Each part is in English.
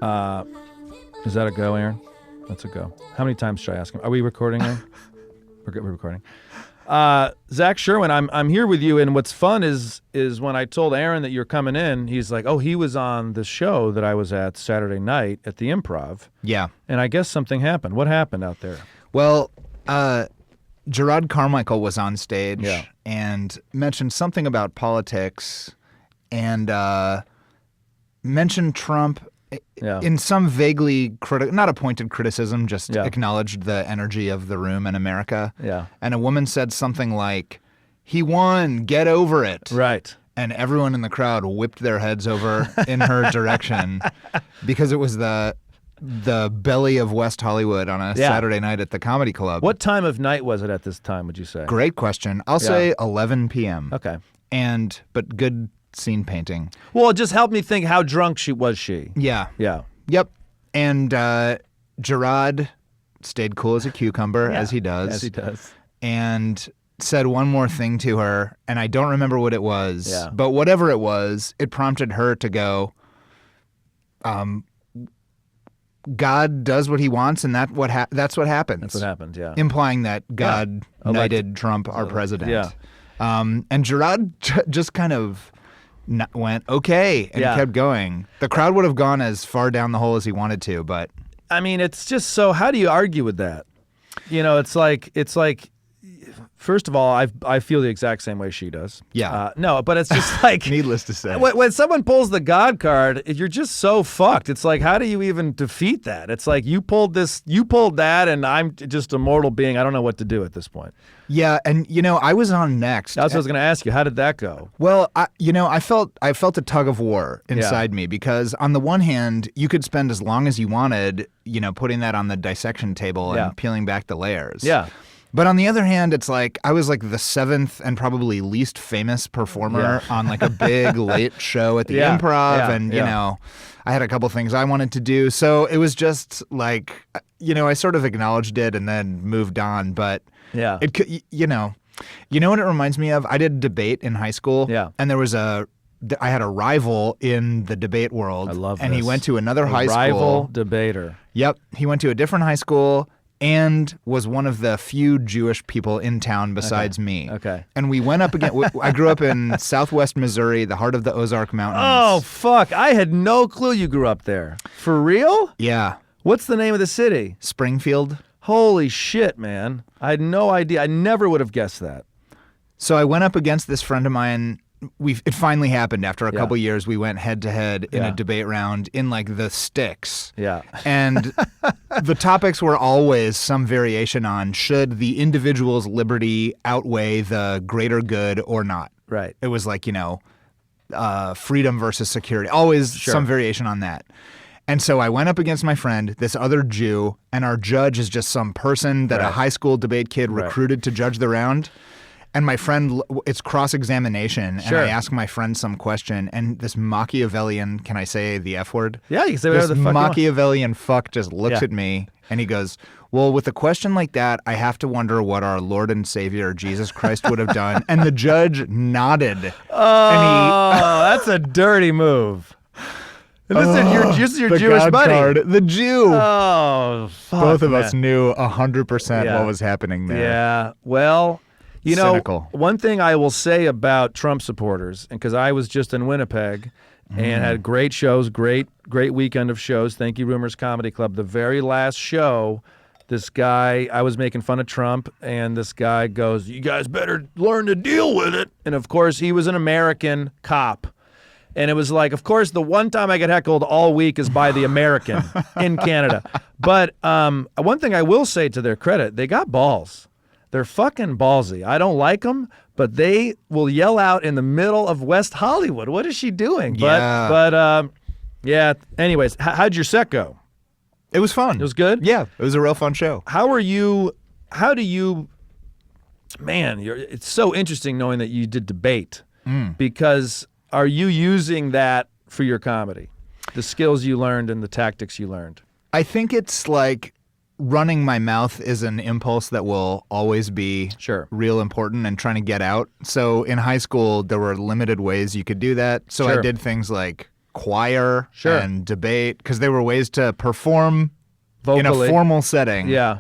Is that a go, Aaron? That's a go. How many times should I ask him? Are we recording now? We're recording. Zach Sherwin, I'm here with you, and what's fun is when I told Aaron that you're coming in, he's like, oh, he was on the show that I was at Saturday night at the Improv. Yeah. And I guess something happened. What happened out there? Well, Gerard Carmichael was on stage and mentioned something about politics and mentioned Trump in some vaguely not a pointed criticism, just acknowledged the energy of the room in America. Yeah. And a woman said something like, "He won, get over it." Right. And everyone in the crowd whipped their heads over in her direction because it was the belly of West Hollywood on a Saturday night at the Comedy Club. What time of night was it at this time, would you say? Great question. I'll say 11 p.m. Okay. But good scene painting. Well, it just helped me think, how drunk was she? Yeah. Yeah. Yep. And Gerard stayed cool as a cucumber, as he does. As he does. And said one more thing to her, and I don't remember what it was. Yeah. But whatever it was, it prompted her to go, God does what he wants, and that's what happens. That's what happened, yeah. Implying that God knighted Trump, our president. Yeah. And Gerard just kind of went, okay, and kept going. The crowd would have gone as far down the hole as he wanted to, but... I mean, it's just so, how do you argue with that? You know, it's like, first of all, I feel the exact same way she does. Yeah. No, but it's just like... Needless to say. When someone pulls the God card, you're just so fucked. It's like, how do you even defeat that? It's like, you pulled that, and I'm just a mortal being. I don't know what to do at this point. Yeah, and I was on next. That's what I was going to ask you. How did that go? Well, I felt a tug of war inside me because on the one hand, you could spend as long as you wanted, putting that on the dissection table and peeling back the layers. Yeah. But on the other hand, it's like I was like the seventh and probably least famous performer on like a big late show at the Improv, and I had a couple things I wanted to do, so it was just like I sort of acknowledged it and then moved on. But it could, what it reminds me of? I did debate in high school, and there was I had a rival in the debate world. I love and this. He went to another high school. Rival debater. Yep, he went to a different high school and was one of the few Jewish people in town besides me. Okay. And we went up again. I grew up in southwest Missouri, the heart of the Ozark Mountains. Oh, fuck. I had no clue you grew up there. For real? Yeah. What's the name of the city? Springfield. Holy shit, man. I had no idea. I never would have guessed that. So I went up against this friend of mine. It finally happened after a couple years. We went head to head in a debate round in like the sticks. Yeah. And the topics were always some variation on should the individual's liberty outweigh the greater good or not. Right. It was like, freedom versus security. Always some variation on that. And so I went up against my friend, this other Jew, and our judge is just some person that a high school debate kid recruited to judge the round. And my friend, it's cross-examination, and I ask my friend some question, and this Machiavellian, can I say the F word? Yeah, you can say whatever the fuck This Machiavellian fuck just looks at me, and he goes, well, with a question like that, I have to wonder what our Lord and Savior, Jesus Christ, would have done. And the judge nodded. Oh, that's a dirty move. And this is your Jewish God buddy. Card, the Jew. Oh, fuck, Both of man. us knew 100% what was happening there. Yeah, well... Cynical. One thing I will say about Trump supporters, and because I was just in Winnipeg and had great shows, great weekend of shows. Thank you, Rumors Comedy Club. The very last show, this guy, I was making fun of Trump, and this guy goes, "You guys better learn to deal with it." And of course, he was an American cop. And it was like, of course, the one time I get heckled all week is by the American in Canada. But one thing I will say to their credit, they got balls. They're fucking ballsy. I don't like them, but they will yell out in the middle of West Hollywood. What is she doing? Yeah. But anyways, how'd your set go? It was fun. It was good? Yeah, it was a real fun show. It's so interesting knowing that you did debate because are you using that for your comedy? The skills you learned and the tactics you learned? I think it's like running my mouth is an impulse that will always be real important and trying to get out. So in high school, there were limited ways you could do that. So I did things like choir Sure. and debate because they were ways to perform Vocally. in a formal setting. Yeah.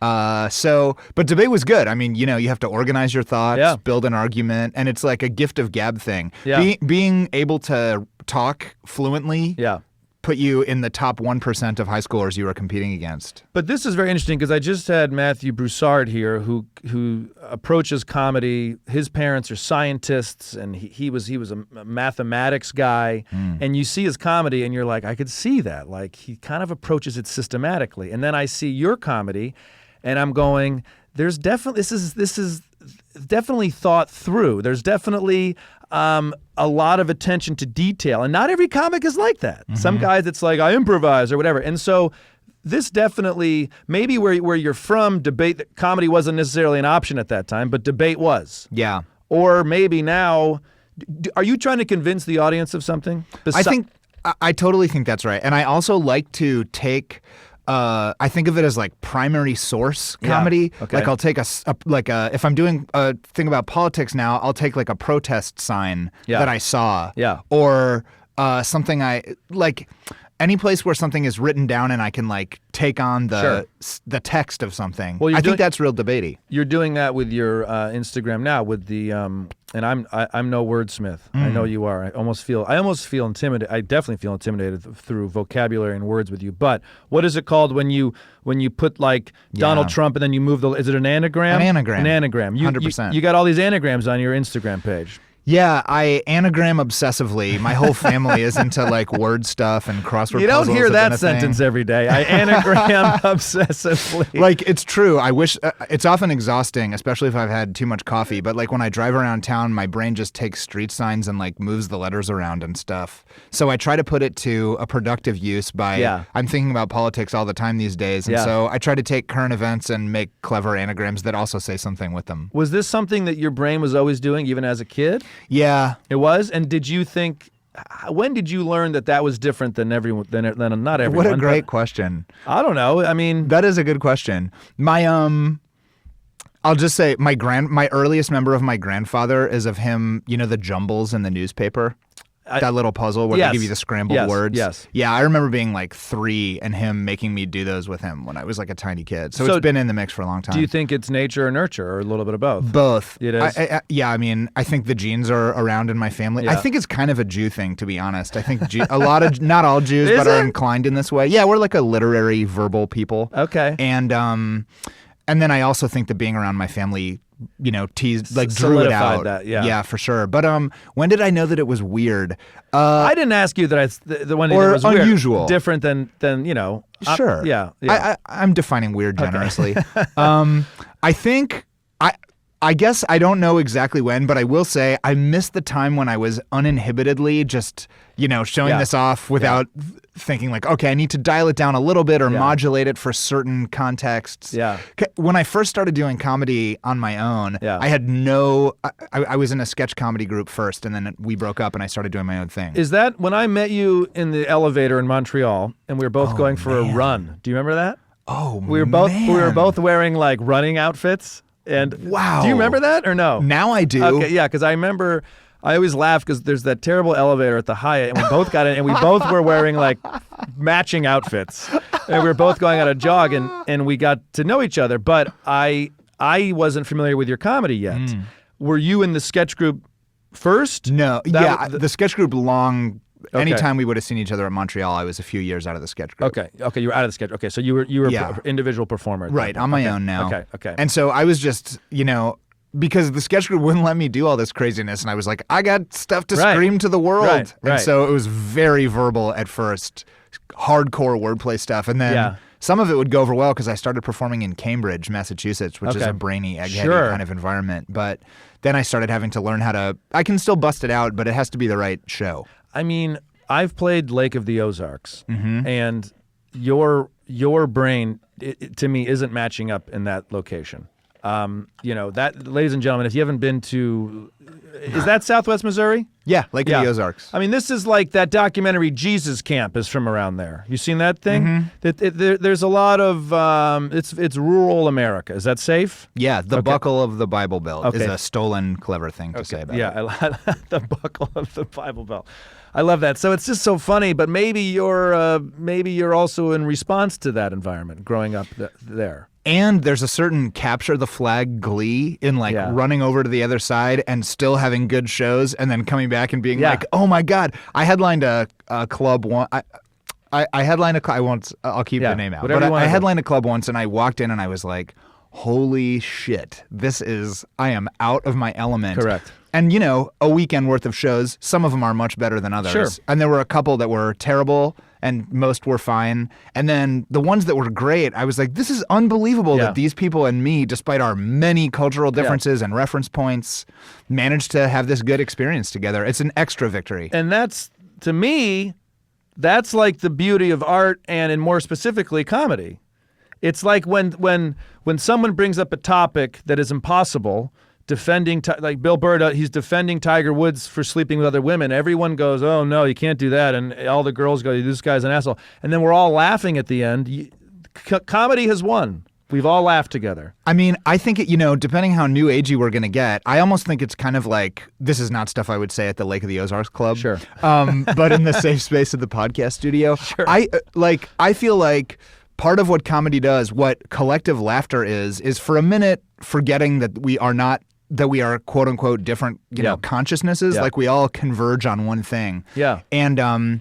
But debate was good. I mean, you have to organize your thoughts, build an argument, and it's like a gift of gab thing. Yeah. Being able to talk fluently put you in the top 1% of high schoolers you were competing against. But this is very interesting because I just had Matthew Broussard here who approaches comedy. His parents are scientists, and he was a mathematics guy. And you see his comedy and you're like, I could see that. Like he kind of approaches it systematically. And then I see your comedy and I'm going, there's definitely this is definitely thought through. There's definitely a lot of attention to detail, and not every comic is like that. Some guys, it's like I improvise or whatever, and so this definitely maybe where you're from, debate comedy wasn't necessarily an option at that time, but debate was. Yeah. Or maybe now, are you trying to convince the audience of something? I totally think that's right, and I also like to take. I think of it as like primary source comedy. Yeah. Okay. Like I'll take if I'm doing a thing about politics now, I'll take like a protest sign that I saw. Yeah. Or something any place where something is written down and I can like take on the text of something. Well, I think that's real debatey. You're doing that with your Instagram now with the and I'm no wordsmith. I know you are. I almost feel intimidated. I definitely feel intimidated through vocabulary and words with you. But what is it called when you put like Donald Trump and then you move is it an anagram? An anagram. An anagram. 100%. You got all these anagrams on your Instagram page. Yeah, I anagram obsessively. My whole family is into like word stuff and crossword puzzles. You don't hear that sentence every day. I anagram obsessively. Like, it's true. I wish it's often exhausting, especially if I've had too much coffee. But like when I drive around town, my brain just takes street signs and like moves the letters around and stuff. So I try to put it to a productive use by I'm thinking about politics all the time these days. And so I try to take current events and make clever anagrams that also say something with them. Was this something that your brain was always doing even as a kid? Yeah. It was? And did you think, when did you learn that was different than everyone, than not everyone? What a great question. I don't know. I mean. That is a good question. My, I'll just say my earliest memory of my grandfather is of him, the jumbles in the newspaper. That little puzzle where they give you the scrambled words. Yes. Yeah, I remember being like 3 and him making me do those with him when I was like a tiny kid. So it's been in the mix for a long time. Do you think it's nature or nurture or a little bit of both? Both. It is? I mean, I think the genes are around in my family. Yeah. I think it's kind of a Jew thing, to be honest. I think a lot of, not all Jews, but are inclined in this way. Yeah, we're like a literary, verbal people. Okay. And then I also think that being around my family teased, like drew it out. That, yeah, for sure. But when did I know that it was weird? I didn't ask you that the one that was unusual, weird, different than Sure. Yeah. I'm defining weird generously. I think I guess I don't know exactly when, but I will say I missed the time when I was uninhibitedly just, showing this off without thinking like, okay, I need to dial it down a little bit or modulate it for certain contexts. Yeah. When I first started doing comedy on my own, I had I was in a sketch comedy group first, and then we broke up and I started doing my own thing. Is that when I met you in the elevator in Montreal and we were both going for a run? Do you remember that? Oh, we were both wearing like running outfits. And wow. Do you remember that or no? Now I do. Okay, yeah, because I remember, I always laugh because there's that terrible elevator at the Hyatt, and we both got in, and we both were wearing like matching outfits, and we were both going on a jog, and we got to know each other. But I wasn't familiar with your comedy yet. Were you in the sketch group first? No. The sketch group long. Okay. Anytime we would have seen each other at Montreal, I was a few years out of the sketch group. Okay, you were out of the sketch. Okay, so you were an individual performer. Right, on my own now. Okay. And so I was just, because the sketch group wouldn't let me do all this craziness, and I was like, I got stuff to scream to the world. Right. And so it was very verbal at first, hardcore wordplay stuff, and then some of it would go over well because I started performing in Cambridge, Massachusetts, which is a brainy, eggheady kind of environment. But then I started having to learn I can still bust it out, but it has to be the right show. I mean, I've played Lake of the Ozarks, and your brain, to me, isn't matching up in that location. That, ladies and gentlemen, if you haven't been to, is that Southwest Missouri? Yeah, Lake of the Ozarks. I mean, this is like that documentary Jesus Camp is from around there. You seen that thing? There's a lot of, it's rural America. Is that safe? Yeah, the buckle of the Bible Belt is a stolen, clever thing to say about it. Yeah, the buckle of the Bible Belt. I love that. So it's just so funny, but maybe you're also in response to that environment growing up there. And there's a certain capture the flag glee in like running over to the other side and still having good shows and then coming back and being like, oh my God, I headlined a club once. I headlined I won't, I'll keep the name out. But I headlined a club once and I walked in and I was like, holy shit, I am out of my element. Correct. And, you know, a weekend worth of shows, some of them are much better than others. Sure. And there were a couple that were terrible and most were fine. And then the ones that were great, I was like, this is unbelievable that these people and me, despite our many cultural differences and reference points, managed to have this good experience together. It's an extra victory. And that's, to me, that's like the beauty of art and more specifically comedy. It's like when someone brings up a topic that is impossible, defending, like Bill Burr, he's defending Tiger Woods for sleeping with other women. Everyone goes, oh, no, you can't do that. And all the girls go, this guy's an asshole. And then we're all laughing at the end. Comedy has won. We've all laughed together. I mean, I think, depending how new agey we're going to get, I almost think it's kind of like, this is not stuff I would say at the Lake of the Ozarks Club. Sure. But in the safe space of the podcast studio. Sure. I feel like part of what comedy does, what collective laughter is for a minute forgetting that we are quote unquote different, consciousnesses. Yeah. Like we all converge on one thing. Yeah. And I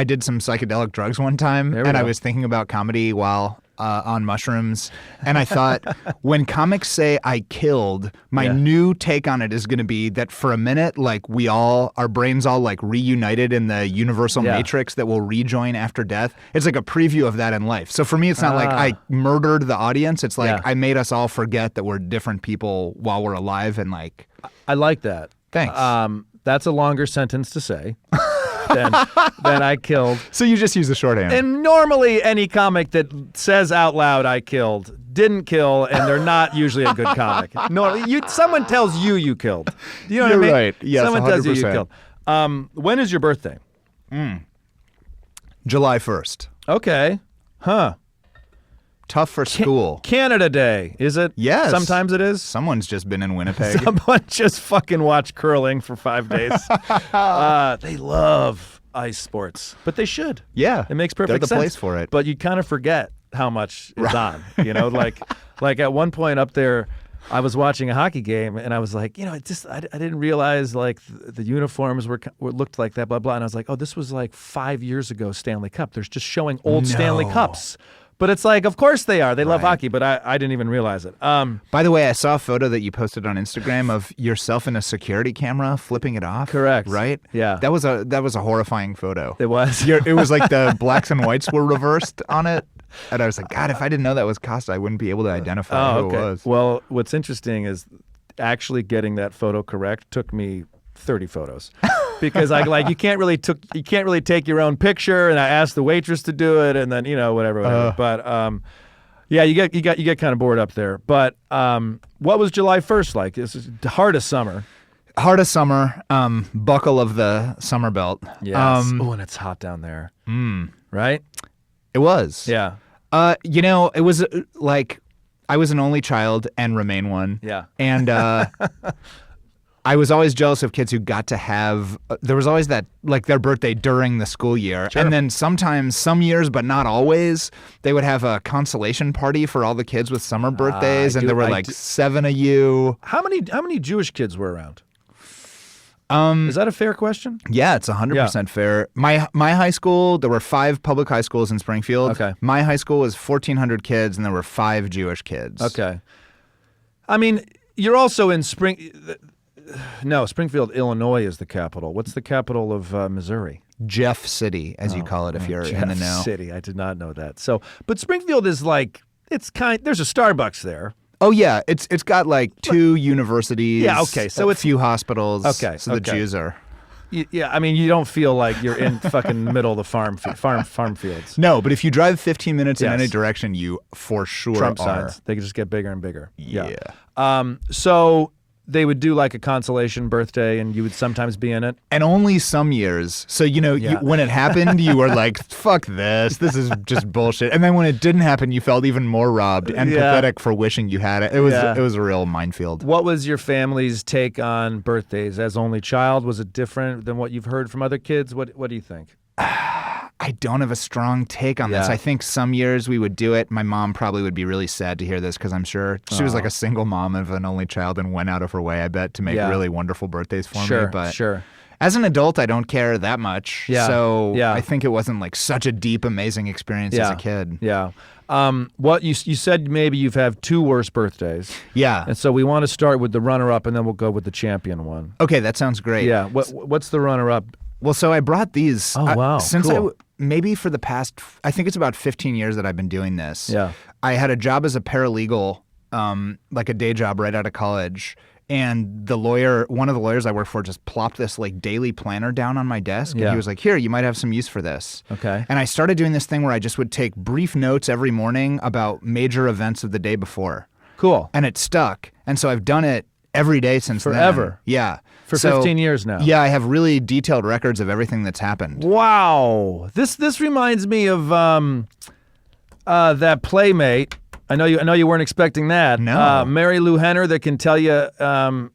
did some psychedelic drugs one time, and I was thinking about comedy while on mushrooms, and I thought when comics say I killed, my new take on it is going to be that for a minute, like our brains all like reunited in the universal matrix that will rejoin after death. It's like a preview of that in life. So for me, it's not like I murdered the audience. It's like I made us all forget that we're different people while we're alive, and like I like that. Thanks. That's a longer sentence to say. Than I killed. So you just use the shorthand. And normally any comic that says out loud I killed didn't kill, and they're not usually a good comic. No, someone tells you killed. You know what I mean? Right. Yes, someone 100%. tells you killed. When is your birthday? July 1st. Okay. Huh. Tough for school. Canada Day, is it? Yes. Sometimes it is. Someone's just been in Winnipeg. Someone just fucking watched curling for 5 days. They love ice sports, but they should. Yeah. It makes perfect sense. They're the place for it. But you kind of forget how much is on. Like at one point up there, I was watching a hockey game and I was like, I didn't realize like the uniforms looked like that, blah, blah. And I was like, oh, this was like 5 years ago Stanley Cup. They're just showing old Stanley Cups. But it's like, of course they are. They love hockey, but I didn't even realize it. By the way, I saw a photo that you posted on Instagram of yourself in a security camera flipping it off. Correct. Right? Yeah. That was a horrifying photo. It was. It was like the blacks and whites were reversed on it. And I was like, God, if I didn't know that was Kosta, I wouldn't be able to identify who it was. Well, what's interesting is actually getting that photo correct took me 30 photos. Because you can't really take your own picture, and I asked the waitress to do it, and then whatever. But you get kind of bored up there. But what was July 1st like? This is the hardest summer. Hardest summer. Buckle of the summer belt. Yes. And it's hot down there. Right? It was. Yeah. It was like I was an only child and remain one. Yeah. And I was always jealous of kids who got to have, there was always that, like their birthday during the school year. Sure. And then sometimes, some years, but not always, they would have a consolation party for all the kids with summer birthdays. And there were 7 of you. How many Jewish kids were around? Is that a fair question? Yeah, it's 100% fair. My high school, there were 5 public high schools in Springfield. Okay. My high school was 1,400 kids, and there were 5 Jewish kids. Okay. I mean, you're also in Springfield, Illinois is the capital. What's the capital of Missouri? Jeff City, as you call it, if you're in the know. Jeff City. I did not know that. So, but Springfield is like, there's a Starbucks there. Oh yeah, it's got like 2 universities. Yeah, okay. So a few hospitals. Okay. So the Jews are. Yeah, I mean, you don't feel like you're in fucking middle of the farm fields. No, but if you drive 15 minutes in any direction, you for sure Trump are. signs. They can just get bigger and bigger. Yeah. So they would do like a consolation birthday, and you would sometimes be in it. And only some years. So, when it happened, you were like, fuck this. This is just bullshit. And then when it didn't happen, you felt even more robbed and pathetic for wishing you had it. It was a real minefield. What was your family's take on birthdays? As only child, was it different than what you've heard from other kids? What do you think? I don't have a strong take on this. I think some years we would do it. My mom probably would be really sad to hear this because I'm sure she was like a single mom of an only child and went out of her way, I bet, to make really wonderful birthdays for me. But as an adult, I don't care that much. So I think it wasn't like such a deep, amazing experience as a kid. Yeah. What you said maybe you've had 2 worst birthdays. Yeah. And so we want to start with the runner-up, and then we'll go with the champion one. Okay, that sounds great. Yeah. What's the runner-up? Well, so I brought these. Oh, wow. Since cool. maybe for the past, I think it's about 15 years that I've been doing this. Yeah. I had a job as a paralegal, like a day job right out of college. And one of the lawyers I worked for just plopped this like daily planner down on my desk. And he was like, here, you might have some use for this. Okay. And I started doing this thing where I just would take brief notes every morning about major events of the day before. Cool. And it stuck. And so I've done it every day since Forever. then. Yeah. For 15 years now. Yeah, I have really detailed records of everything that's happened. Wow. This reminds me of that Playmate. I know you weren't expecting that. No. Mary Lou Henner that can tell you. Did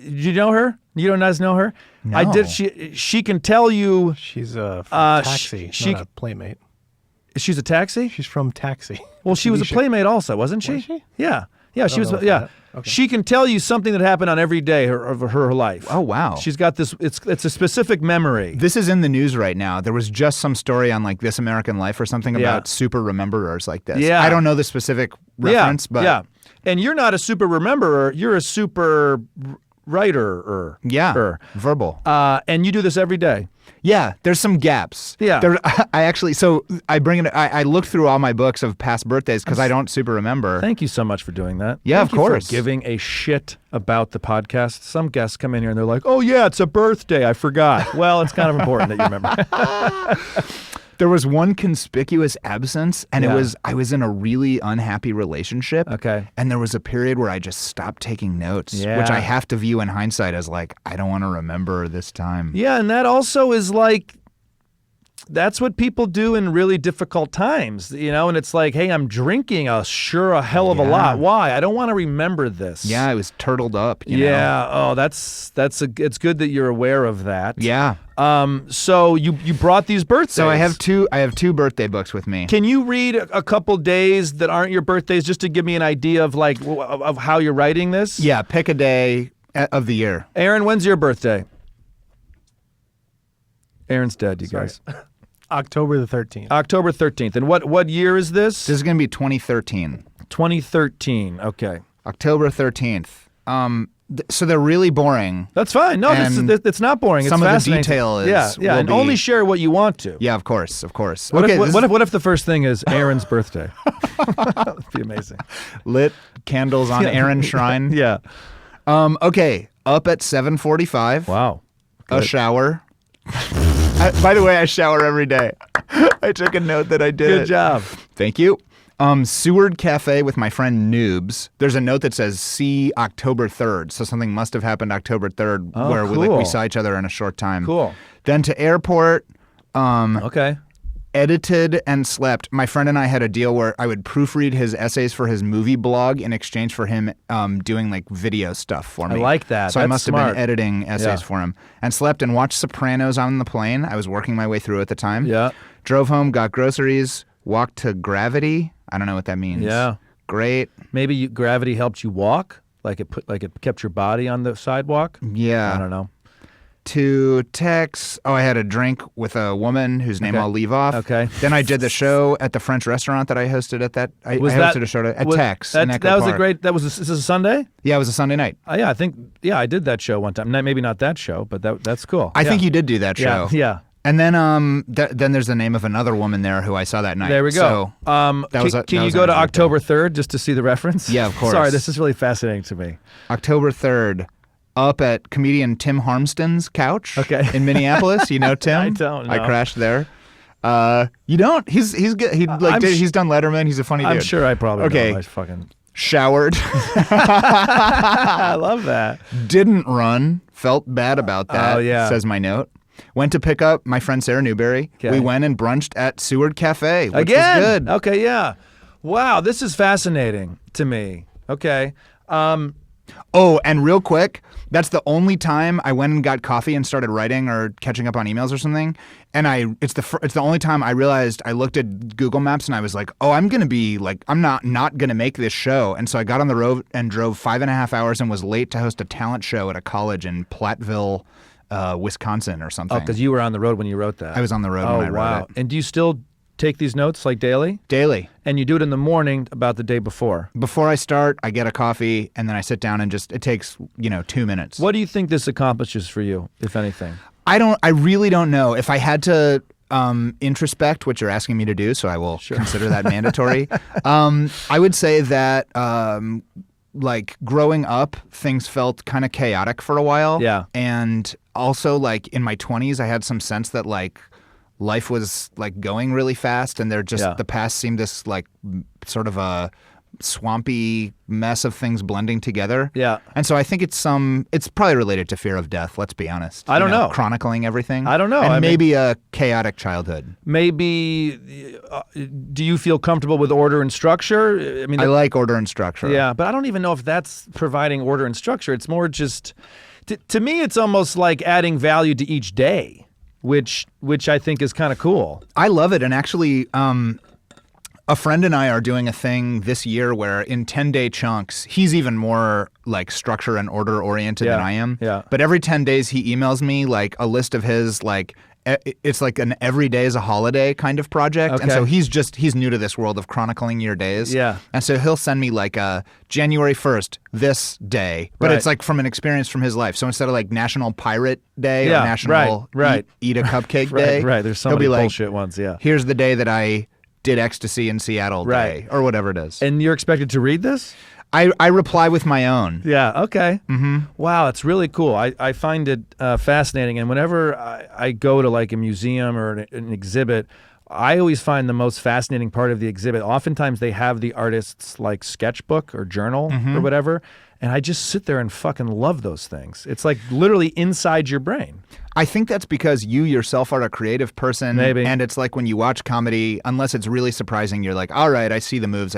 you know her? You don't guys know her? No. I did. She can tell you. She's from Taxi, not a Playmate. She's a Taxi? She's from Taxi. Well, she was a Playmate also, wasn't she? Was she? Yeah. Yeah, she was. Yeah. Okay. She can tell you something that happened on every day of her life. Oh, wow. She's got this. It's a specific memory. This is in the news right now. There was just some story on like This American Life or something about super rememberers like this. Yeah. I don't know the specific reference, but yeah. And you're not a super rememberer. You're a super writer. Yeah. Verbal. And you do this every day. Yeah, there's some gaps. Yeah. I looked through all my books of past birthdays because I don't super remember. Thank you so much for doing that. Yeah, Thank of course. You for giving a shit about the podcast. Some guests come in here and they're like, "Oh yeah, it's a birthday. I forgot." Well, it's kind of important that you remember. There was one conspicuous absence, and I was in a really unhappy relationship. Okay. And there was a period where I just stopped taking notes, which I have to view in hindsight as like, I don't want to remember this time. Yeah, and that also is like, that's what people do in really difficult times, and it's like, hey, I'm drinking a hell of a lot. Why? I don't want to remember this. Yeah, I was turtled up. You know? Oh, it's good that you're aware of that. Yeah. So you brought these birthdays. So I have two birthday books with me. Can you read a couple days that aren't your birthdays just to give me an idea of like of how you're writing this? Yeah, pick a day of the year. Aaron, when's your birthday? Aaron's dead, you guys. October the 13th. October 13th. And what year is this? This is going to be 2013. 2013. Okay. October 13th. So they're really boring. That's fine. No, it's not boring. Some it's of the detail is. Yeah, and only share what you want to. Yeah, of course. What if the first thing is Aaron's birthday? That'd be amazing. Lit candles on Aaron's shrine. Yeah. Okay. Up at 7:45. Wow. Good. A shower. By the way, I shower every day. I took a note that I did. Good job. Thank you. Seward Cafe with my friend Noobs. There's a note that says, see October 3rd. So something must have happened October 3rd where cool. we saw each other in a short time. Cool. Then to airport. Okay. Edited and slept. My friend and I had a deal where I would proofread his essays for his movie blog in exchange for him doing like video stuff for me. I like that. So That's I must smart. have been editing essays for him. And slept and watched Sopranos on the plane. I was working my way through at the time. Yeah. Drove home, got groceries, walked to Gravity. I don't know what that means. Yeah. Great. Maybe gravity helped you walk, like it kept your body on the sidewalk. Yeah. I don't know. To Tex. Oh, I had a drink with a woman whose name I'll leave off. Okay. Then I did the show at the French restaurant that I hosted at that. I hosted a show at Tex in Echo Park. This is a Sunday? Yeah, it was a Sunday night. Yeah, I think I did that show one time. Maybe not that show, but that's cool. I think you did do that show. Yeah. And then then there's the name of another woman there who I saw that night. There we go. So, can you go to October 3rd just to see the reference? Yeah, of course. Sorry, this is really fascinating to me. October 3rd. Up at comedian Tim Harmston's couch in Minneapolis. You know Tim? I don't know. I crashed there. You don't? He's good. He's done Letterman. He's a funny dude. I'm sure I probably don't. showered. I love that. Didn't run. Felt bad about that, Oh, yeah. says my note. Went to pick up my friend Sarah Newberry. Okay. We went and brunched at Seward Cafe, which Again? was good. Okay, yeah. Wow, this is fascinating to me. Okay. Oh, and real quick, that's the only time I went and got coffee and started writing or catching up on emails or something. And it's the only time I realized I looked at Google Maps and I was like, oh, I'm not gonna make this show. And so I got on the road and drove 5.5 hours and was late to host a talent show at a college in Platteville, Wisconsin or something. Oh, because you were on the road when you wrote that. I was on the road when I wrote it. And do you still take these notes like daily? Daily. And you do it in the morning about the day before? Before I start, I get a coffee and then I sit down and it takes, 2 minutes. What do you think this accomplishes for you, if anything? I really don't know. If I had to introspect, which you're asking me to do, so I will consider that mandatory. I would say that like growing up, things felt kind of chaotic for a while. Yeah. And also like in my 20s, I had some sense that like life was like going really fast and the past seemed this like sort of a swampy mess of things blending together. Yeah. And so I think it's probably related to fear of death, let's be honest. I don't know. Chronicling everything. I don't know. And maybe a chaotic childhood. Maybe, do you feel comfortable with order and structure? I like order and structure. Yeah, but I don't even know if that's providing order and structure. It's more just, to me, it's almost like adding value to each day, which I think is kind of cool. I love it. And actually, a friend and I are doing a thing this year where in 10-day chunks, he's even more like structure and order oriented than I am. Yeah. But every 10 days he emails me like a list of his like, it's like an every day is a holiday kind of project. Okay. And so he's new to this world of chronicling your days. Yeah. And so he'll send me like a January 1st, this day, but Right. it's like from an experience from his life. So instead of like National Pirate Day Yeah, or National right. Eat a Cupcake Right, Day. right. There's so he'll many be like, bullshit ones, yeah. Here's the day that I did ecstasy in Seattle Right. day or whatever it is. And you're expected to read this? I reply with my own. Yeah, okay. Mm-hmm. Wow, it's really cool. I find it fascinating. And whenever I go to like a museum or an exhibit, I always find the most fascinating part of the exhibit. Oftentimes they have the artist's like sketchbook or journal or whatever. And I just sit there and fucking love those things. It's like literally inside your brain. I think that's because you yourself are a creative person. Maybe. And it's like when you watch comedy, unless it's really surprising, you're like, all right, I see the moves.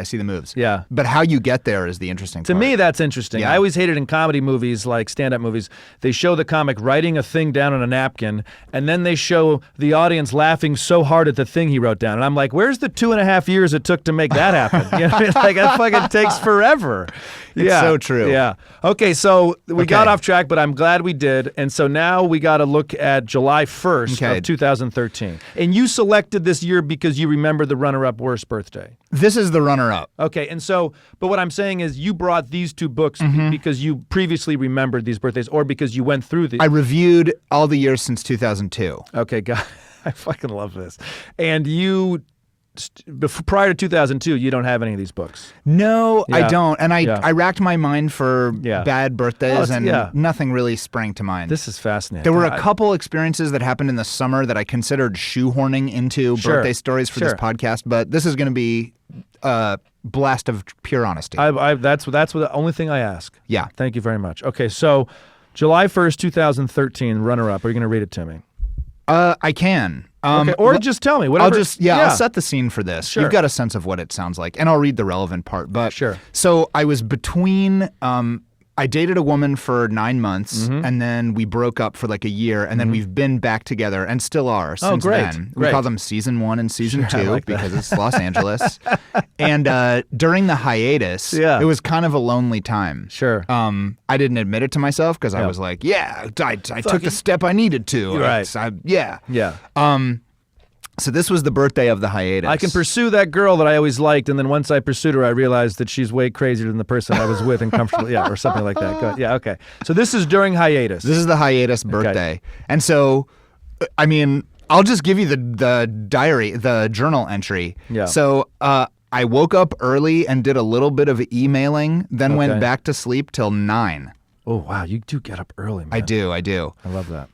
Yeah. But how you get there is the interesting To part. me, that's interesting. Yeah. I always hated in comedy movies, like stand-up movies, they show the comic writing a thing down on a napkin, and then they show the audience laughing so hard at the thing he wrote down. And I'm like, where's the 2.5 years it took to make that happen? You know what I mean? Like, that fucking takes forever. It's so true. Yeah. Okay, so we got off track, but I'm glad we did. And so now we got to look at July 1st of 2013. And you selected this year because you remember the runner-up worst birthday. This is the runner-up. Okay, and so, but what I'm saying is you brought these two books because you previously remembered these birthdays or because you went through these. I reviewed all the years since 2002. Okay, God, I fucking love this. And you, prior to 2002, you don't have any of these books. No, Yeah. I don't. And I Yeah. racked my mind for Yeah. bad birthdays and yeah. nothing really sprang to mind. This is fascinating. There were a couple experiences that happened in the summer that I considered shoehorning into birthday stories for this podcast, but this is going to be a blast of pure honesty. That's the only thing I ask. Yeah. Thank you very much. Okay, so July 1st, 2013, runner-up. Are you going to read it to me? I can. Okay, or just tell me. Whatever. I'll set the scene for this. Sure. You've got a sense of what it sounds like, and I'll read the relevant part. But Sure. So I was between. I dated a woman for 9 months, and then we broke up for like a year, and then we've been back together and still are since great. then. We Great. call them season 1 and season 2 like that. because it's Los Angeles. And during the hiatus, it was kind of a lonely time. Sure. I didn't admit it to myself because I was like, I took the step I needed to. Right. Yeah. So this was the birthday of the hiatus. I can pursue that girl that I always liked, and then once I pursued her, I realized that she's way crazier than the person I was with and comfortable. Yeah, or something like that. Go ahead. Yeah, okay. So this is during hiatus. This is the hiatus birthday. And so, I mean, I'll just give you the diary, the journal entry. Yeah. So I woke up early and did a little bit of emailing, then went back to sleep till 9. Oh, wow. You do get up early, man. I do. I love that.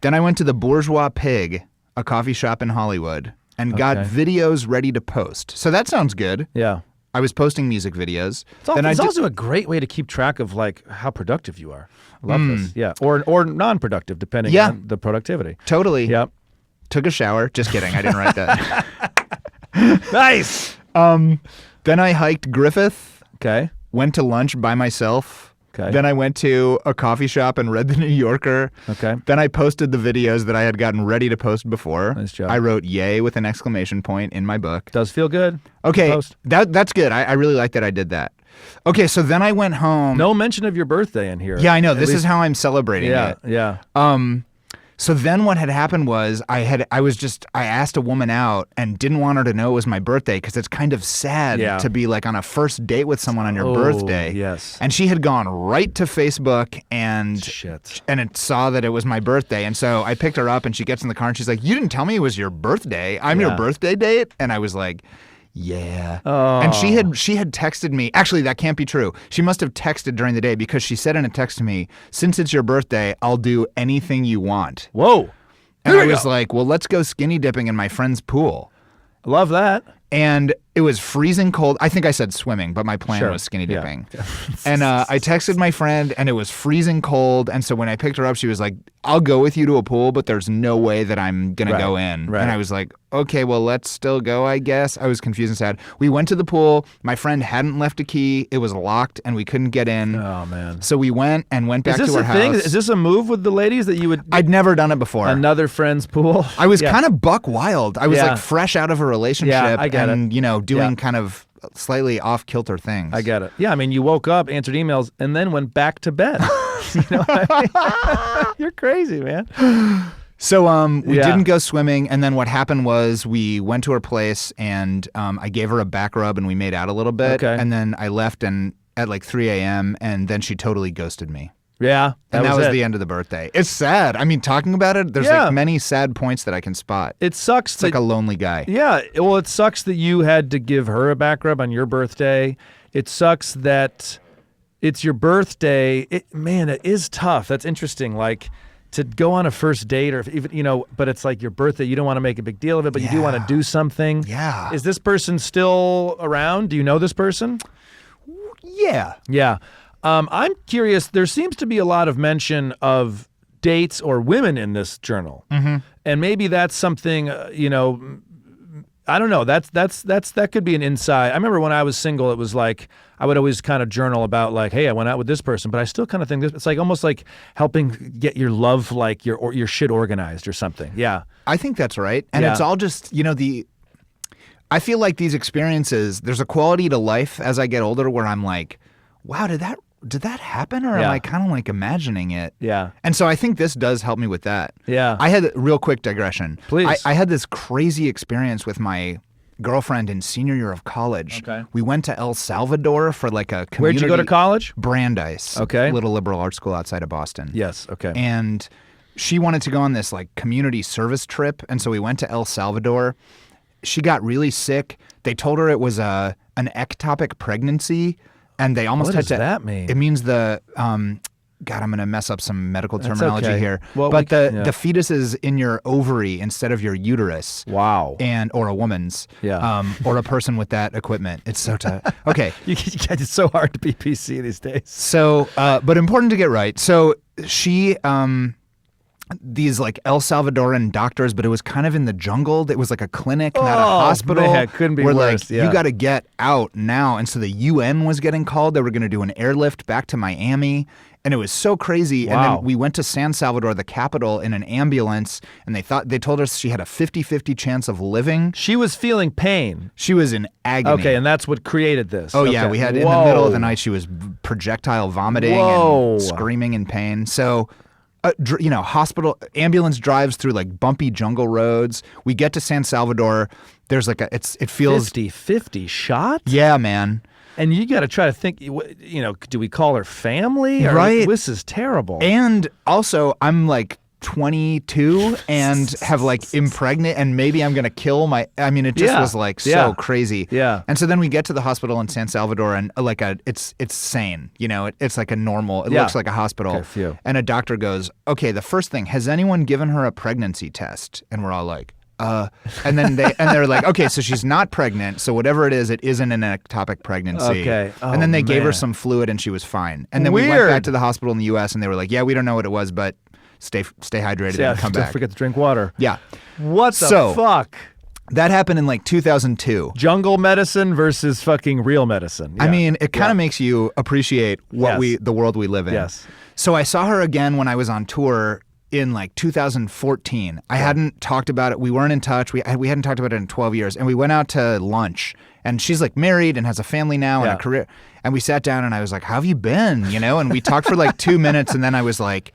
Then I went to the Bourgeois Pig, a coffee shop in Hollywood, and got videos ready to post. So that sounds good. Yeah. I was posting music videos. It's also a great way to keep track of like how productive you are. I love this. Yeah. Or non-productive, depending on the productivity. Totally. Yep. Took a shower. Just kidding. I didn't write that. Nice. Then I hiked Griffith. Okay. Went to lunch by myself. Okay. Then I went to a coffee shop and read the New Yorker. Okay. Then I posted the videos that I had gotten ready to post before. Nice job. I wrote "yay" with an exclamation point in my book. Does feel good. Okay, Post. that's good. I really like that I did that. Okay, so then I went home. No mention of your birthday in here. Yeah, I know. This is how I'm celebrating it. Yeah. So then what had happened was I asked a woman out and didn't want her to know it was my birthday because it's kind of sad to be like on a first date with someone on your birthday. Yes. And she had gone right to Facebook and it saw that it was my birthday. And so I picked her up and she gets in the car and she's like, "You didn't tell me it was your birthday. I'm your birthday date?" And I was like, "Yeah." Oh. And she had texted me. Actually, that can't be true. She must have texted during the day because she said in a text to me, "Since it's your birthday, I'll do anything you want." Whoa. And I was like, "Well, let's go skinny dipping in my friend's pool." I love that. And it was freezing cold. I think I said swimming, but my plan was skinny dipping. Yeah. And I texted my friend, and it was freezing cold. And so when I picked her up, she was like, "I'll go with you to a pool, but there's no way that I'm going to go in." Right. And I was like, "Okay, well, let's still go, I guess." I was confused and sad. We went to the pool. My friend hadn't left a key. It was locked, and we couldn't get in. Oh, man. So we went and went back to our house. Is this a move with the ladies that you would... I'd never done it before. Another friend's pool? I was kind of buck wild. I was Yeah. like fresh out of a relationship I get and, it. Doing kind of slightly off-kilter things. I get it. Yeah, I mean, you woke up, answered emails, and then went back to bed. You know what I mean? You're crazy, man. So we didn't go swimming, and then what happened was we went to her place, and I gave her a back rub, and we made out a little bit. Okay. And then I left at like 3 a.m., and then she totally ghosted me. Yeah, And that was it. the end of the birthday. It's sad. I mean, talking about it, there's like many sad points that I can spot. It sucks. It's like a lonely guy. Yeah, well, it sucks that you had to give her a back rub on your birthday. It sucks that it's your birthday. Man, it is tough. That's interesting. Like, to go on a first date or even, but it's like your birthday. You don't want to make a big deal of it, but you do want to do something. Yeah. Is this person still around? Do you know this person? Yeah. Yeah. I'm curious. There seems to be a lot of mention of dates or women in this journal, and maybe that's something. I don't know. That could be an insight. I remember when I was single, it was like I would always kind of journal about like, hey, I went out with this person, but I still kind of think this. It's like almost like helping get your love, like your shit organized or something. Yeah, I think that's right, and it's all just I feel like these experiences. There's a quality to life as I get older where I'm like, wow, did that happen, or am I kind of like imagining it? Yeah. And so I think this does help me with that. Yeah. I had a real quick digression. Please. I had this crazy experience with my girlfriend in senior year of college. Okay. We went to El Salvador for like a community. Where'd you go to college? Brandeis. Okay. Little liberal arts school outside of Boston. Yes. Okay. And she wanted to go on this like community service trip, and so we went to El Salvador. She got really sick. They told her it was an ectopic pregnancy. And they almost What had does to. that mean? It means God, I'm going to mess up some medical terminology okay. here. Well, but the fetus is in your ovary instead of your uterus. Wow. Or a woman's. Yeah. Or a person with that equipment. It's so tough. Okay. It's so hard to be PC these days. So, but important to get right. So she. These like El Salvadoran doctors, but it was kind of in the jungle. It was like a clinic, not a hospital. Man, couldn't be where worse. like you got to get out now, and so the UN was getting called. They were going to do an airlift back to Miami, and it was so crazy. Wow. And then we went to San Salvador, the capital, in an ambulance, and they told us she had a 50-50 chance of living. She was feeling pain. She was in agony. Okay, and that's what created this. Oh yeah, Okay. we had in the middle of the night she was projectile vomiting and screaming in pain. So. Hospital ambulance drives through like bumpy jungle roads. We get to San Salvador. There's like it feels 50-50 shot? Yeah, man. And you got to try to think, do we call her family? Right. This is terrible. And also, I'm like 22 and have like impregnate, and maybe I'm gonna kill my. I mean, it just was like so crazy. Yeah. And so then we get to the hospital in San Salvador, and it's sane. It's like a normal. It looks like a hospital. Okay, and a doctor goes, "Okay, the first thing, has anyone given her a pregnancy test?" And we're all like, And then they're like, okay, so she's not pregnant. So whatever it isn't an ectopic pregnancy. Okay. And then they gave her man. some fluid and she was fine. And then we went back to the hospital in the U.S. and they were like, yeah, we don't know what it was, but stay hydrated and come back. Don't forget to drink water. Yeah. What the fuck? That happened in like 2002. Jungle medicine versus fucking real medicine. I Yeah. mean, it kind of makes you appreciate the world we live in. Yes. So I saw her again when I was on tour in like 2014. I hadn't talked about it. We weren't in touch. We hadn't talked about it in 12 years. And we went out to lunch. And she's like married and has a family now and a career. And we sat down and I was like, how have you been? You know? And we talked for like 2 minutes. And then I was like,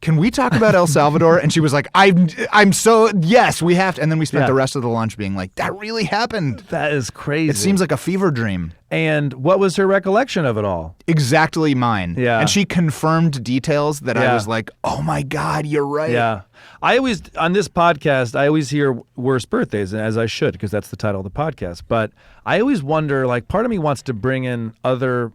can we talk about El Salvador? And she was like, I'm so, yes, we have to. And then we spent the rest of the lunch being like, that really happened. That is crazy. It seems like a fever dream. And what was her recollection of it all? Exactly mine. Yeah. And she confirmed details that I was like, oh my God, you're right. Yeah. I always, on this podcast, I always hear worst birthdays, as I should, because that's the title of the podcast. But I always wonder, like, part of me wants to bring in other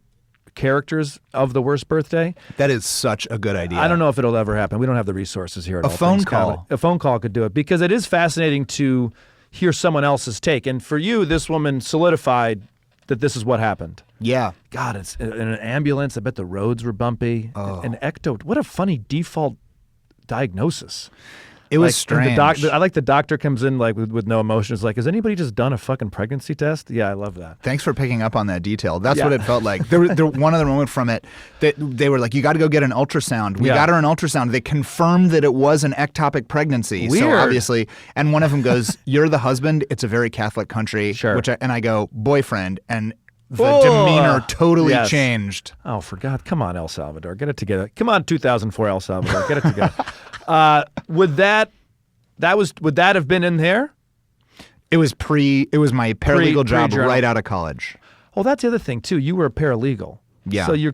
characters of the worst birthday. That is such a good idea. I don't know if it'll ever happen. We don't have the resources here at A All phone Things call. Comedy. A phone call could do it, because it is fascinating to hear someone else's take. And for you, this woman solidified that this is what happened. Yeah. God, it's in an ambulance. I bet the roads were bumpy. Oh. An ecto. What a funny default diagnosis. It was Like, strange. I like the doctor comes in like with no emotion. It's like, has anybody just done a fucking pregnancy test? Yeah, I love that. Thanks for picking up on that detail. That's what it felt like. There one other moment from it that they were like, you got to go get an ultrasound. We got her an ultrasound. They confirmed that it was an ectopic pregnancy. Weird. So obviously, and one of them goes, you're the husband. It's a very Catholic country. Sure. And I go, boyfriend. And the demeanor totally changed. Oh, for God. Come on, El Salvador. Get it together. Come on, 2004 El Salvador. Get it together. Would that have been in there? It was my paralegal job pre-journal. right out of college. Well, that's the other thing, too. You were a paralegal. Yeah. So you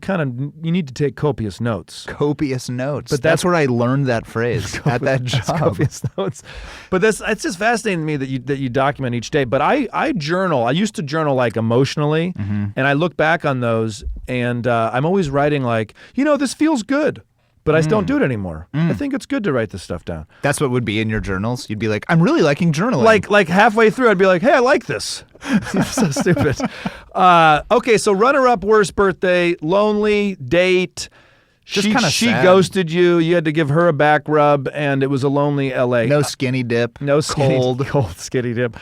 need to take copious notes. Copious notes. But that's where I learned that phrase at that job. Copious notes. But it's just fascinating to me that you document each day. But I journal. I used to journal like emotionally, and I look back on those, and I'm always writing like, this feels good. But I don't do it anymore. I think it's good to write this stuff down. That's what would be in your journals? You'd be like, I'm really liking journaling. Like halfway through, I'd be like, hey, I like this. So stupid. Okay, so runner-up worst birthday, lonely, date. Just She kinda sad. ghosted you. You had to give her a back rub, and it was a lonely L.A. no skinny dip. No skinny, cold. cold skinny dip.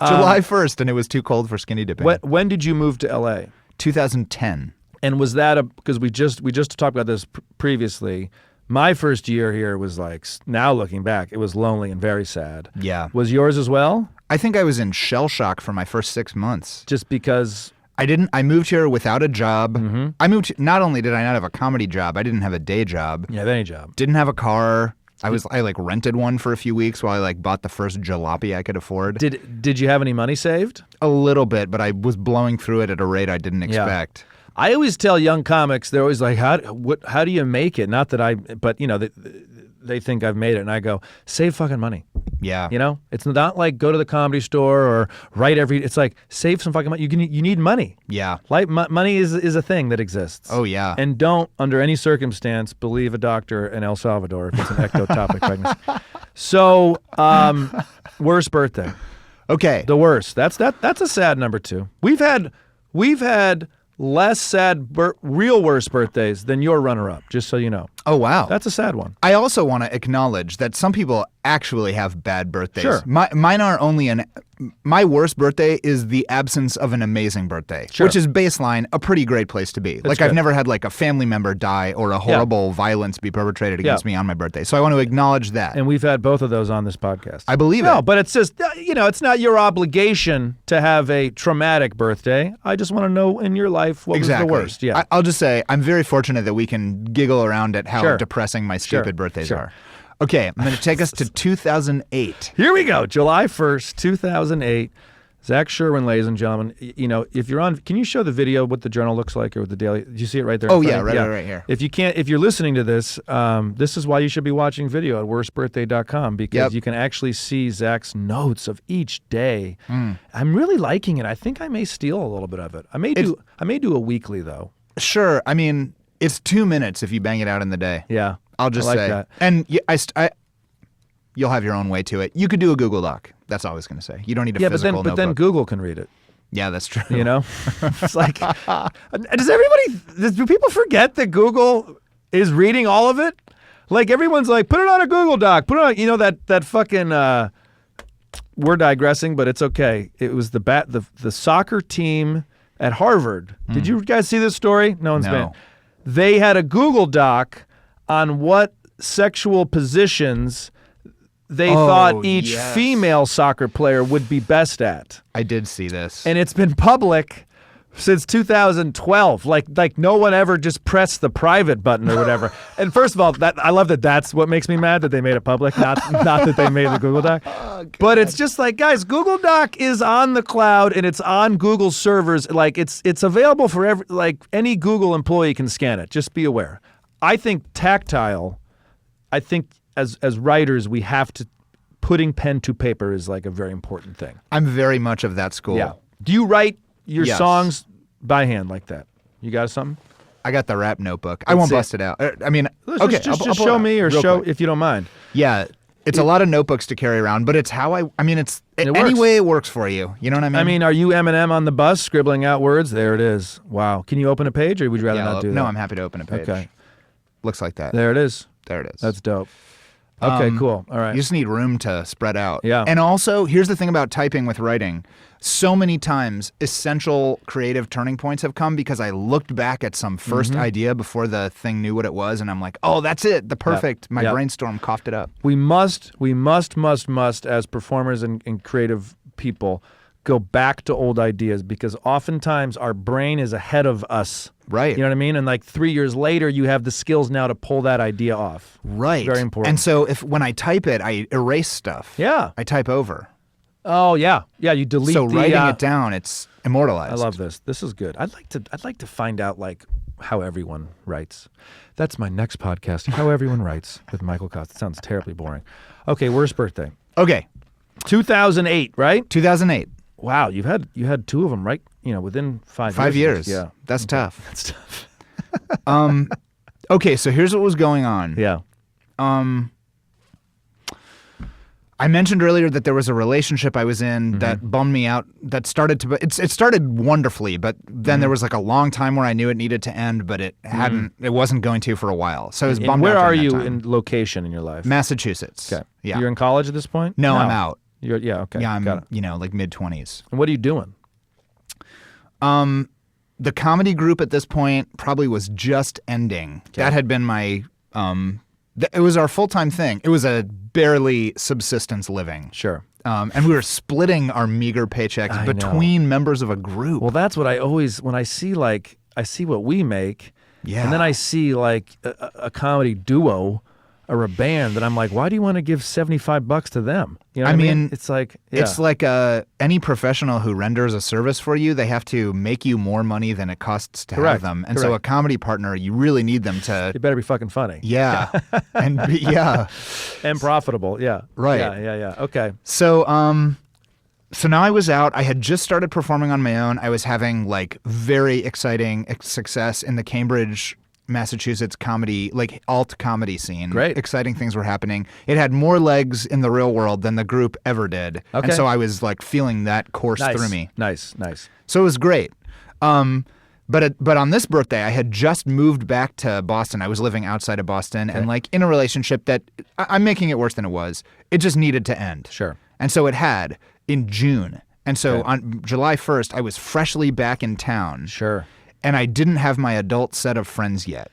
July 1st, and it was too cold for skinny dipping. When did you move to L.A.? 2010. And was that because we just talked about this previously. My first year here was like, now looking back, it was lonely and very sad. Yeah. Was yours as well? I think I was in shell shock for my first 6 months. Just because... I moved here without a job. Mm-hmm. Not only did I not have a comedy job, I didn't have a day job. You have any job. Didn't have a car. I like rented one for a few weeks while I like bought the first jalopy I could afford. Did you have any money saved? A little bit, but I was blowing through it at a rate I didn't expect. I always tell young comics, they're always like, how do you make it? Not that but they think I've made it. And I go, save fucking money. Yeah. It's not like go to the Comedy Store or write it's like save some fucking money. You need money. Yeah. Money is a thing that exists. Oh, yeah. And don't, under any circumstance, believe a doctor in El Salvador if it's an ectotopic pregnancy. So, worst birthday. Okay. The worst. That's a sad number 2. We've had less sad real worst birthdays than your runner-up, just so you know. Oh, wow. That's a sad one. I also want to acknowledge that some people actually have bad birthdays. Sure. Mine are only my worst birthday is the absence of an amazing birthday, Sure. which is baseline a pretty great place to be. Like, I've good. never had like a family member die or a horrible violence be perpetrated against me on my birthday. So I want to acknowledge that. And we've had both of those on this podcast. I believe No, it. but it's just, it's not your obligation to have a traumatic birthday. I just want to know in your life what was the worst. Yeah. I'll just say I'm very fortunate that we can giggle around at how Sure. depressing my stupid birthdays Sure. are. Okay, I'm going to take us to 2008. Here we go. July 1st, 2008. Zach Sherwin, ladies and gentlemen. If you're on, can you show the video what the journal looks like or the daily? Do you see it right there? Oh, yeah, right here. If you're listening to this, this is why you should be watching video at worstbirthday.com because you can actually see Zach's notes of each day. I'm really liking it. I think I may steal a little bit of it. I may do a weekly though. Sure. I mean, it's 2 minutes if you bang it out in the day. Yeah. I'll just I like say that. And you'll have your own way to it. You could do a Google Doc. That's all I was going to say. You don't need a Yeah, physical but then notebook. Google can read it. Yeah, that's true. You know, it's like, do people forget that Google is reading all of it? Like everyone's like, put it on a Google Doc. Put it on, you know, that fucking. We're digressing, but it's okay. It was the soccer team at Harvard. Did you guys see this story? No one's been. They had a Google Doc on what sexual positions they thought each female soccer player would be best at. I did see this. And it's been public since 2012. Like no one ever just pressed the private button or whatever. And first of all, I love that that's what makes me mad, that they made it public, not that they made the Google Doc. But it's just like, guys, Google Doc is on the cloud and it's on Google servers. Like it's available for any Google employee can scan it. Just be aware. I think tactile. I think as writers, we have to, putting pen to paper is like a very important thing. I'm very much of that school. Yeah. Do you write your songs by hand like that? You got something? I got the rap notebook. I won't bust it out. I mean, okay, just I'll show me or show quick. if you don't mind. Yeah, it's a lot of notebooks to carry around, but it's how it's any works. way it works for you. You know what I mean? I mean, are you Eminem on the bus scribbling out words? There it is. Wow. Can you open a page, or would you rather not do that? No, I'm happy to open a page. Okay. Looks like that. There it is. There it is. That's dope. Okay, cool. All right. You just need room to spread out. Yeah. And also, here's the thing about typing with writing. So many times, essential creative turning points have come because I looked back at some first idea before the thing knew what it was, and I'm like, oh, that's it. The perfect. My brainstorm coughed it up. We must, as performers and creative people, go back to old ideas, because oftentimes our brain is ahead of us. Right. You know what I mean? And like 3 years later, you have the skills now to pull that idea off. Right. Very important. And so when I type it, I erase stuff. Yeah. I type over. Oh yeah. Yeah, you delete So writing it down, it's immortalized. I love this. This is good. I'd like to find out like how everyone writes. That's my next podcast, How Everyone Writes with Micael Kosta. It sounds terribly boring. Okay, worst birthday. Okay. 2008, right? 2008. Wow, you had two of them, right? You know, within 5 years. 5 years. Yeah. That's tough. That's tough. Okay, so here's what was going on. Yeah. I mentioned earlier that there was a relationship I was in that bummed me out. That started to it started wonderfully, but then there was like a long time where I knew it needed to end, but it hadn't. It wasn't going to for a while. So I was bummed out. Where are during that you time. in location in your life? Massachusetts. Okay. Yeah. You're in college at this point? No, I'm out. Okay. Yeah, I'm got it. like mid-20s. And what are you doing? The comedy group at this point probably was just ending. Okay. That had been my it was our full-time thing. It was a barely subsistence living. Sure. And we were splitting our meager paychecks I between members of a group. Well, that's what I always, when I see what we make, Yeah. and then I see like a comedy duo or a band that I'm like, why do you want to give $75 to them? You know what I mean? It's like, It's like any professional who renders a service for you, they have to make you more money than it costs to have them. And so a comedy partner, you really need them to... It better be fucking funny. Yeah. And And profitable. Yeah. Right. Yeah. Okay. So now I was out. I had just started performing on my own. I was having like very exciting success in the Cambridge, Massachusetts comedy, like alt comedy scene. Great. Exciting things were happening. It had more legs in the real world than the group ever did. Okay. And so I was like feeling that course through me. Nice. So it was great. But on this birthday, I had just moved back to Boston. I was living outside of Boston and like in a relationship that I'm making it worse than it was. It just needed to end. Sure. And so it had in June. And so on July 1st, I was freshly back in town. Sure. And I didn't have my adult set of friends yet.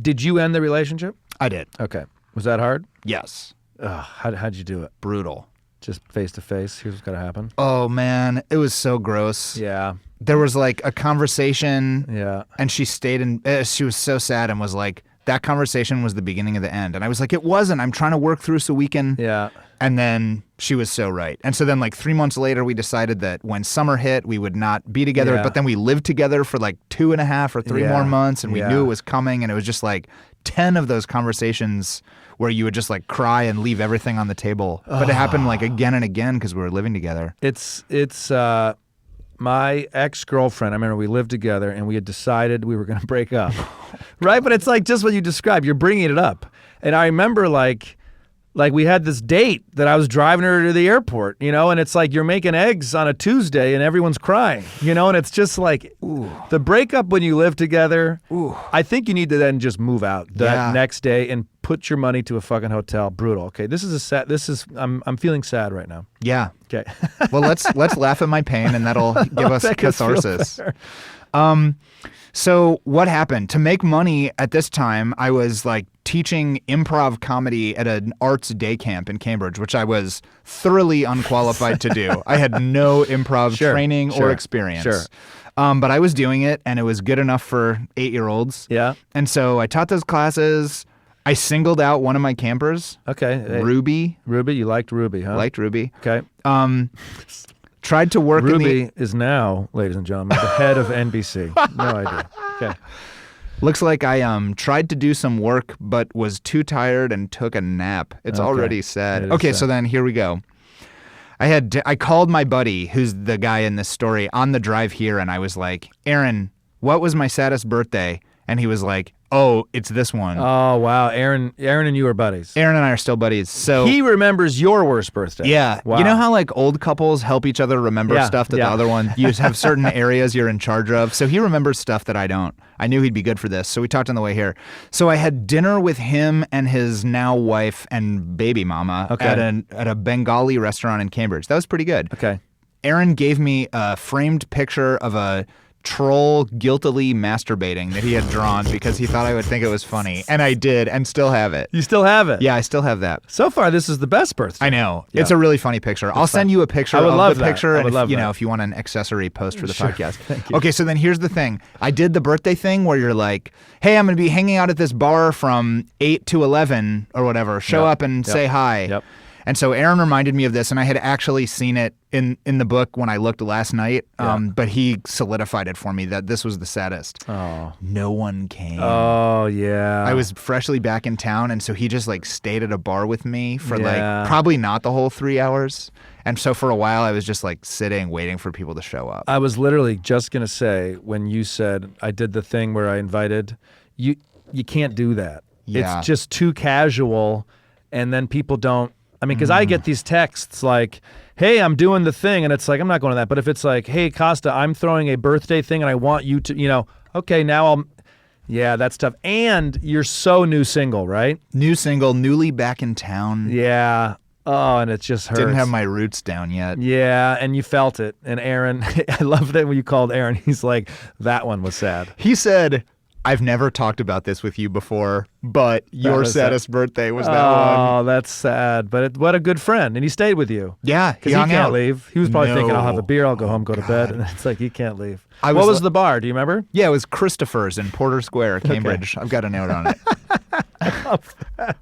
Did you end the relationship? I did. Okay. Was that hard? Yes. How'd you do it? Brutal. Just face to face? Here's what's got to happen? Oh, man. It was so gross. Yeah. There was like a conversation. Yeah. And she stayed in, she was so sad and was like, that conversation was the beginning of the end. And I was like, it wasn't. I'm trying to work through so we can. Yeah. And then she was so right. And so then like 3 months later, we decided that when summer hit, we would not be together. Yeah. But then we lived together for like 2.5 or 3 more months. And we knew it was coming. And it was just like 10 of those conversations where you would just like cry and leave everything on the table. But it happened like again and again because we were living together. It's my ex-girlfriend, I remember we lived together and we had decided we were going to break up. Right? But it's like just what you described. You're bringing it up. And I remember like Like we had this date that I was driving her to the airport, and it's like you're making eggs on a Tuesday and everyone's crying, and it's just like the breakup when you live together. I think you need to then just move out that next day and put your money to a fucking hotel. Brutal. Okay, I'm feeling sad right now. Yeah. Okay. Well, let's laugh at my pain and that'll give us catharsis. So what happened? To make money at this time, I was like teaching improv comedy at an arts day camp in Cambridge, which I was thoroughly unqualified to do. I had no improv training or experience. Sure. But I was doing it, and it was good enough for 8-year-olds. Yeah. And so I taught those classes. I singled out one of my campers. Okay. Ruby. Ruby, you liked Ruby, huh? Liked Ruby. Okay. Tried to work Ruby is now, ladies and gentlemen, the head of NBC. No idea. Okay. Looks like I tried to do some work, but was too tired and took a nap. It's already sad. Okay, so then here we go. I called my buddy, who's the guy in this story, on the drive here, and I was like, Aaron, what was my saddest birthday? And he was like, oh, it's this one. Oh, wow. Aaron and you are buddies. Aaron and I are still buddies. So he remembers your worst birthday. Yeah. Wow. You know how like old couples help each other remember stuff that the other one, you have certain areas you're in charge of. So he remembers stuff that I don't. I knew he'd be good for this. So we talked on the way here. So I had dinner with him and his now wife and baby mama at a Bengali restaurant in Cambridge. That was pretty good. Okay. Aaron gave me a framed picture of a troll guiltily masturbating that he had drawn because he thought I would think it was funny. And I did, and still have it. You still have it? Yeah, I still have that. So far, this is the best birthday. I know. Yeah. It's a really funny picture. I'll send you a picture of the picture. I would love that. If you want an accessory post for the podcast. Thank you. Okay, so then here's the thing. I did the birthday thing where you're like, hey, I'm going to be hanging out at this bar from 8 to 11 or whatever. Show up and say hi. Yep. And so Aaron reminded me of this, and I had actually seen it in the book when I looked last night, but he solidified it for me that this was the saddest. Oh. No one came. Oh, yeah. I was freshly back in town, and so he just like stayed at a bar with me for like probably not the whole 3 hours. And so for a while, I was just like sitting, waiting for people to show up. I was literally just going to say, when you said I did the thing where I invited, you can't do that. Yeah. It's just too casual, and then people don't. I mean, because I get these texts like, hey, I'm doing the thing, and it's like, I'm not going to that. But if it's like, hey, Kosta, I'm throwing a birthday thing, and I want you to, okay, now that's tough. And you're so new single, right? New single, newly back in town. Yeah. Oh, and it just hurts. Didn't have my roots down yet. Yeah, and you felt it. And Aaron, I love that when you called Aaron, he's like, that one was sad. He said, I've never talked about this with you before, but your saddest birthday was that one. Oh, that's sad. But what a good friend. And he stayed with you. Yeah, because he can't leave. He was probably thinking, I'll have a beer, I'll go home, go to bed. And it's like, he can't leave. What was the bar? Do you remember? Yeah, it was Christopher's in Porter Square, Cambridge. Okay. I've got a note on it. I love that.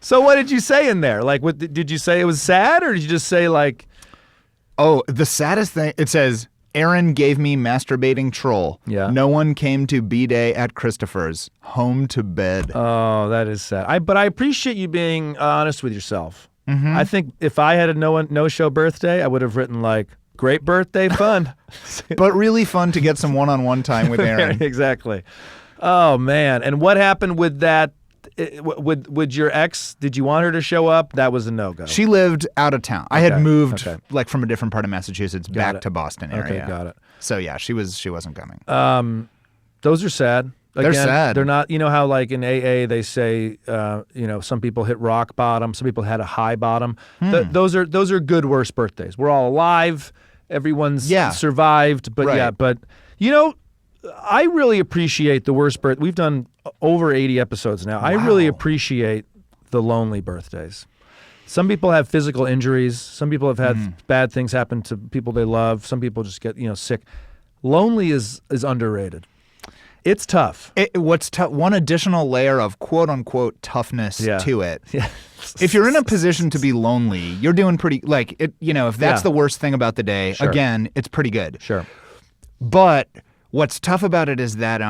So what did you say in there? Like, what did you say it was sad, or did you just say like... Oh, the saddest thing, it says... Aaron gave me masturbating troll. Yeah. No one came to B-Day at Christopher's. Home to bed. Oh, that is sad. But I appreciate you being honest with yourself. Mm-hmm. I think if I had a no-show birthday, I would have written like, great birthday, fun. But really fun to get some one-on-one time with Aaron. Exactly. Oh, man. And what happened with that? With your ex, did you want her to show up? That was a no-go. She lived out of town. I had moved like from a different part of Massachusetts back to Boston area. Okay, got it. So yeah, she wasn't coming. Those are sad. Again, they're sad. They're not, how like in AA they say, some people hit rock bottom, some people had a high bottom. Those are good worst birthdays. We're all alive. Everyone's survived. But I really appreciate the worst birth. We've done over 80 episodes now. Wow. I really appreciate the lonely birthdays. Some people have physical injuries. Some people have had bad things happen to people they love. Some people just get sick. Lonely is underrated. It's tough. What's tough? One additional layer of quote unquote toughness to it. Yeah. If you're in a position to be lonely, you're doing pretty. Like it. If that's the worst thing about the day, again, it's pretty good. Sure. But what's tough about it is that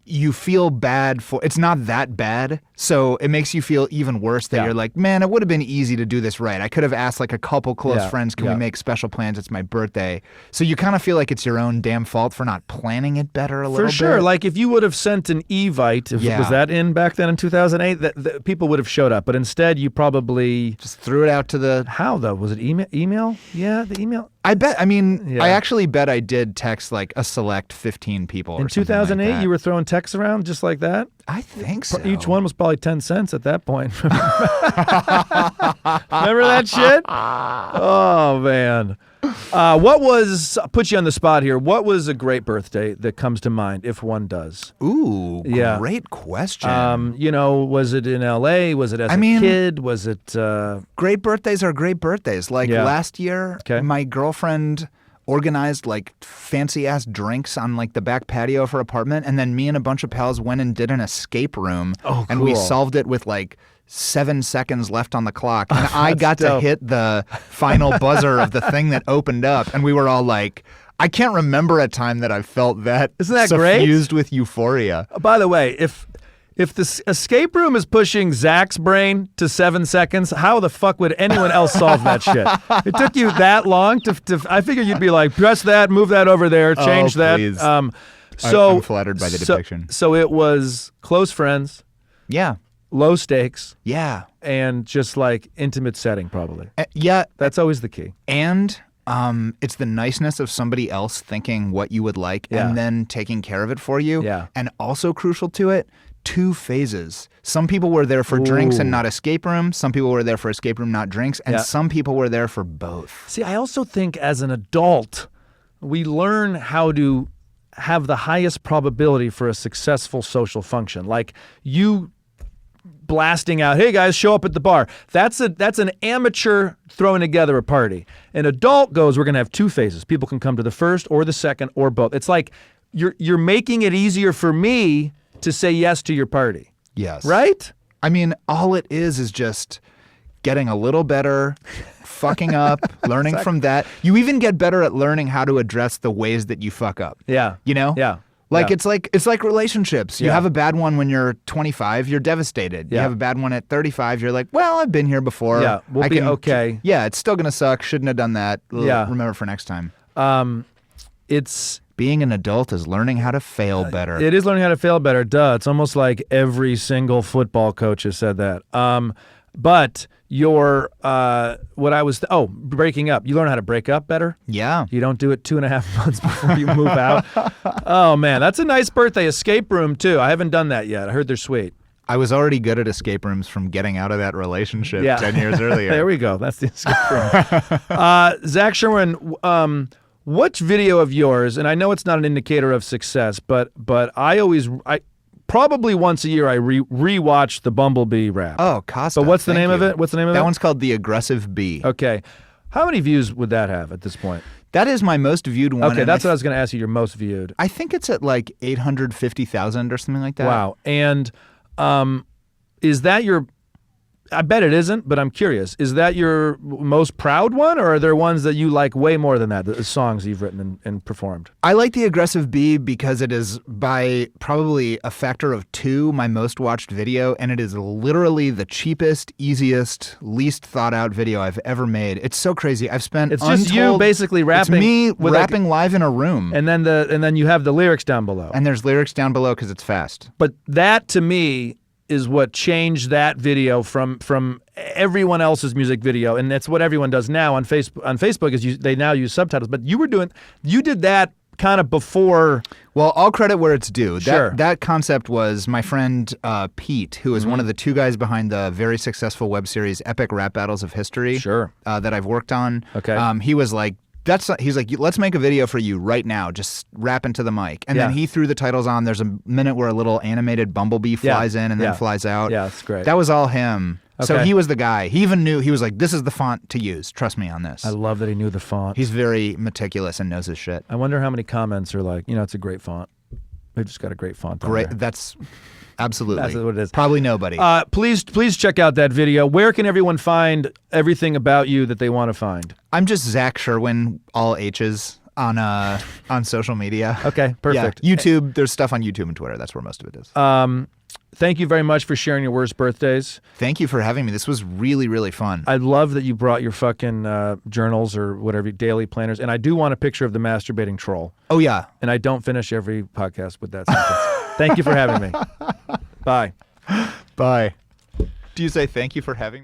you feel bad for it's not that bad, so it makes you feel even worse that you're like, man, it would have been easy to do this right. I could have asked like a couple close friends, can we make special plans? It's my birthday. So you kind of feel like it's your own damn fault for not planning it better a little bit. For sure. Like if you would have sent an Evite, was that in back then in 2008, that people would have showed up. But instead you probably just threw it out to the... How though? Was it email? Yeah, the email. I actually bet I did text like a select 15 people. In 2008, like you were throwing texts around just like that? I think so. Each one was probably 10 cents at that point. Remember that shit? Oh, man. Put you on the spot here, what was a great birthday that comes to mind, if one does? Ooh, great question. Was it in L.A.? Was it as a kid? Was it... Great birthdays are great birthdays. Like last year, my girlfriend organized like fancy ass drinks on like the back patio of her apartment, and then me and a bunch of pals went and did an escape room, and we solved it with like 7 seconds left on the clock, and I got to hit the final buzzer of the thing that opened up, and we were all like, I can't remember a time that I felt that Isn't that great? Suffused with euphoria. By the way, if the escape room is pushing Zach's brain to 7 seconds, how the fuck would anyone else solve that shit? It took you that long to I figured you'd be like, press that, move that over there, change that. Please. I'm flattered by the depiction. So it was close friends. Yeah. Low stakes. Yeah. And just like intimate setting, probably. Yeah. That's always the key. And it's the niceness of somebody else thinking what you would like and then taking care of it for you. Yeah. And also crucial to it, 2 phases. Some people were there for drinks and not escape room. Some people were there for escape room, not drinks. And some people were there for both. See, I also think as an adult, we learn how to have the highest probability for a successful social function. Like you blasting out, hey guys, show up at the bar. That's an amateur throwing together a party. An adult goes, we're going to have 2 phases. People can come to the first or the second or both. It's like you're making it easier for me to say yes to your party. Yes. Right? I mean, all it is just getting a little better, fucking up, learning from that. You even get better at learning how to address the ways that you fuck up. Yeah. You know? Yeah. Like it's like relationships. You have a bad one when you're 25, you're devastated. You have a bad one at 35, you're like, well, I've been here before. Yeah, we'll be okay. Yeah, it's still gonna suck. Shouldn't have done that. Remember for next time. It's being an adult is learning how to fail better. It is learning how to fail better. Duh. It's almost like every single football coach has said that. But your breaking up. You learn how to break up better. Yeah. You don't do it 2.5 months before you move out. Oh man, that's a nice birthday escape room too. I haven't done that yet. I heard they're sweet. I was already good at escape rooms from getting out of that relationship 10 years earlier. There we go. That's the escape room. Zach Sherwin, which video of yours, and I know it's not an indicator of success, but I probably once a year I rewatch the Bumblebee rap. Oh, Kosta. But what's the name of it? What's the name of it? That one's called The Aggressive Bee. Okay. How many views would that have at this point? That is my most viewed one. Okay, that's what I was going to ask you, your most viewed. I think it's at like 850,000 or something like that. Wow. And is that your... I bet it isn't, but I'm curious. Is that your most proud one, or are there ones that you like way more than that, the songs you've written and performed? I like The Aggressive Bee because it is by probably a factor of 2 my most watched video, and it is literally the cheapest, easiest, least thought out video I've ever made. It's so crazy. I've spent It's just you basically rapping. It's me rapping live in a room. And then you have the lyrics down below. And there's lyrics down below because it's fast. But that to me is what changed that video from everyone else's music video, and that's what everyone does now on Facebook. On Facebook is they now use subtitles, but you did that kind of before. Well, all credit where it's due. Sure. That concept was my friend Pete, who is one of the 2 guys behind the very successful web series Epic Rap Battles of History. Sure. That I've worked on. Okay. He was like, he's like, let's make a video for you right now. Just rap into the mic. And then he threw the titles on. There's a minute where a little animated bumblebee flies in and then flies out. Yeah, that's great. That was all him. Okay. So he was the guy. He even knew, he was like, this is the font to use. Trust me on this. I love that he knew the font. He's very meticulous and knows his shit. I wonder how many comments are like, it's a great font. They've just got a great font. Great. There. That's absolutely. That's what it is. Probably nobody. Please check out that video. Where can everyone find everything about you that they want to find? I'm just Zach Sherwin, all H's. on social media. Okay, perfect. Yeah, YouTube. There's stuff on YouTube and Twitter. That's where most of it is. Thank you very much for sharing your worst birthdays. Thank you for having me. This was really, really fun. I love that you brought your fucking journals or whatever, daily planners. And I do want a picture of the masturbating troll. Oh, yeah. And I don't finish every podcast with that sentence. Thank you for having me. Bye. Bye. Do you say thank you for having me?